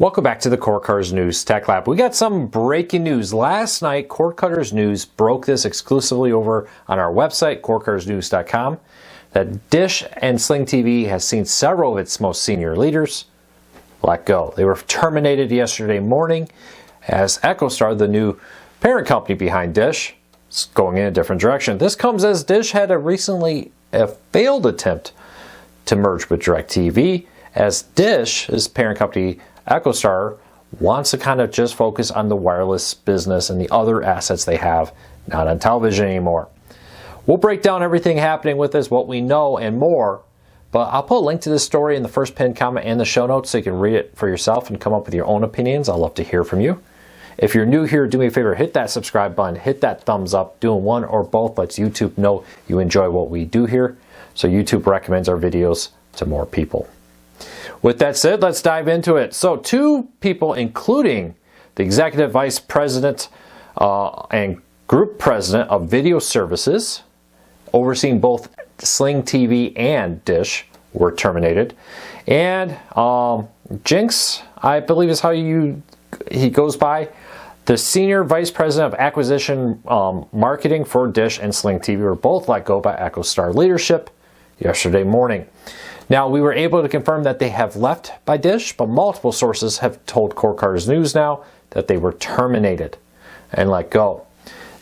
Welcome back to the Cord Cutters News Tech Lab. We got some breaking news. Last night, Cord Cutters News broke this exclusively over on our website, cordcuttersnews.com, that Dish and Sling TV has seen several of its most senior leaders let go. They were terminated yesterday morning as EchoStar, the new parent company behind Dish, is going in a different direction. This comes as Dish had a failed attempt to merge with DirecTV, as Dish's parent company EchoStar wants to kind of just focus on the wireless business and the other assets they have, not on television anymore. We'll break down everything happening with this, what we know, and more. But I'll put a link to this story in the first pinned comment and the show notes so you can read it for yourself and come up with your own opinions. I'd love to hear from you. If you're new here, do me a favor, hit that subscribe button, hit that thumbs up. Doing one or both lets YouTube know you enjoy what we do here, so YouTube recommends our videos to more people. With that said, let's dive into it. So two people, including the Executive Vice President and Group President of Video Services, overseeing both Sling TV and Dish, were terminated. And Jinx, I believe is how he goes by, the Senior Vice President of Acquisition Marketing for Dish and Sling TV, were both let go by EchoStar leadership yesterday morning. Now, we were able to confirm that they have left by Dish, but multiple sources have told Cord Cutters News now that they were terminated and let go.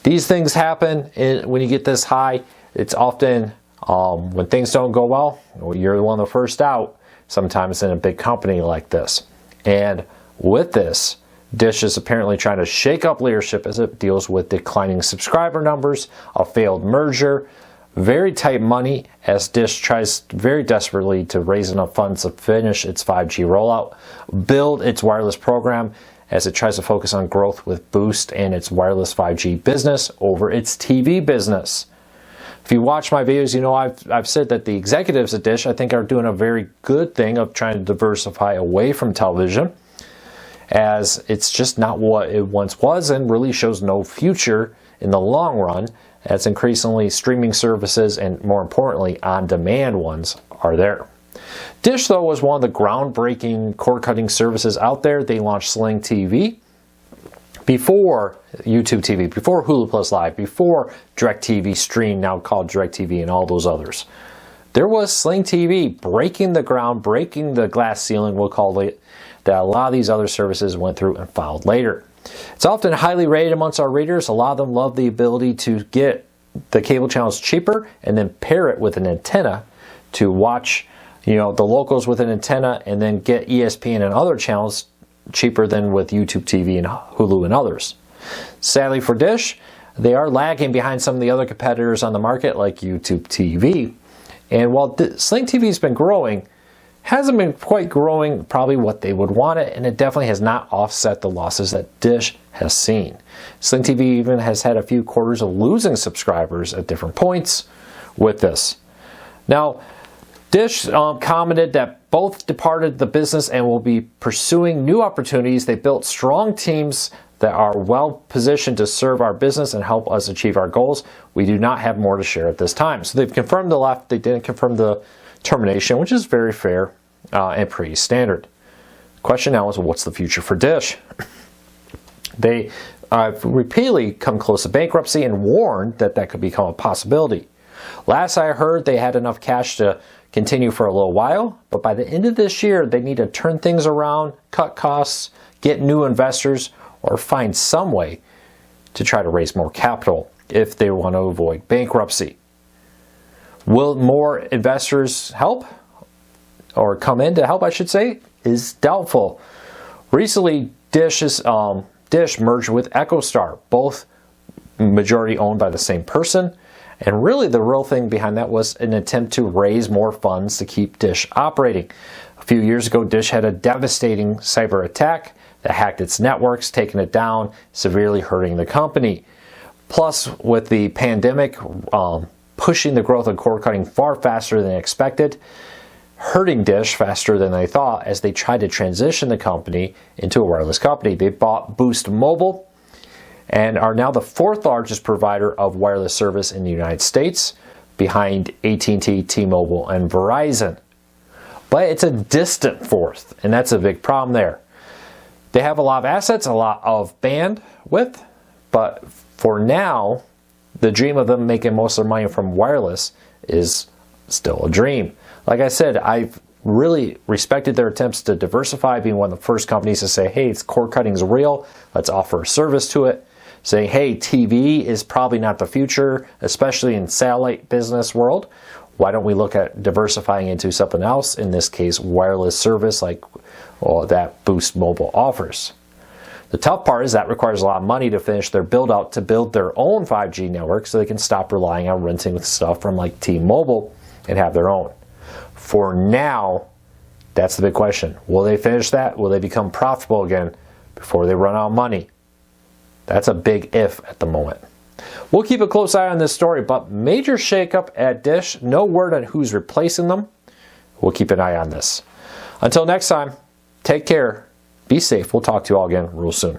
These things happen when you get this high. It's often when things don't go well, you're one of the first out, sometimes in a big company like this. And with this, Dish is apparently trying to shake up leadership as it deals with declining subscriber numbers, a failed merger, very tight money as Dish tries very desperately to raise enough funds to finish its 5G rollout, build its wireless program as it tries to focus on growth with Boost and its wireless 5G business over its TV business. If you watch my videos, you know I've said that the executives at Dish, I think, are doing a very good thing of trying to diversify away from television, as it's just not what it once was and really shows no future in the long run, as increasingly streaming services and, more importantly, on-demand ones are there. Dish, though, was one of the groundbreaking cord-cutting services out there. They launched Sling TV before YouTube TV, before Hulu Plus Live, before DirecTV Stream, now called DirecTV, and all those others. There was Sling TV breaking the ground, breaking the glass ceiling, we'll call it, that a lot of these other services went through and followed later. It's often highly rated amongst our readers. A lot of them love the ability to get the cable channels cheaper and then pair it with an antenna to watch, the locals with an antenna, and then get ESPN and other channels cheaper than with YouTube TV and Hulu and others. Sadly for Dish, they are lagging behind some of the other competitors on the market like YouTube TV. And while Sling TV has been growing, hasn't been quite growing probably what they would want it, and it definitely has not offset the losses that Dish has seen. Sling TV even has had a few quarters of losing subscribers at different points with this. Now, Dish commented that both departed the business and will be pursuing new opportunities. They built strong teams that are well positioned to serve our business and help us achieve our goals. We do not have more to share at this time. So they've confirmed the left. They didn't confirm the termination, which is very fair and pretty standard. The question now is, what's the future for Dish? They have repeatedly come close to bankruptcy and warned that that could become a possibility. Last I heard, they had enough cash to continue for a little while, but by the end of this year, they need to turn things around, cut costs, get new investors, or find some way to try to raise more capital if they want to avoid bankruptcy. Will more investors help, or come in to help, I should say, is doubtful. Recently, Dish merged with EchoStar, both majority owned by the same person, and really the real thing behind that was an attempt to raise more funds to keep Dish operating. A few years ago, Dish had a devastating cyber attack that hacked its networks, taking it down, severely hurting the company. Plus, with the pandemic pushing the growth of cord cutting far faster than expected, hurting Dish faster than they thought as they tried to transition the company into a wireless company. They bought Boost Mobile and are now the fourth largest provider of wireless service in the United States, behind AT&T, T-Mobile, and Verizon. But it's a distant fourth, and that's a big problem there. They have a lot of assets, a lot of bandwidth, but for now, the dream of them making most of their money from wireless is still a dream. Like I said, I've really respected their attempts to diversify, being one of the first companies to say, hey, cord cutting is real, let's offer a service to it. Saying, hey, TV is probably not the future, especially in satellite business world. Why don't we look at diversifying into something else, in this case, wireless service like that Boost Mobile offers. The tough part is that requires a lot of money to finish their build out to build their own 5G network so they can stop relying on renting stuff from like T-Mobile and have their own. For now, that's the big question. Will they finish that? Will they become profitable again before they run out of money? That's a big if at the moment. We'll keep a close eye on this story, but major shakeup at Dish. No word on who's replacing them. We'll keep an eye on this. Until next time, take care, be safe. We'll talk to you all again real soon.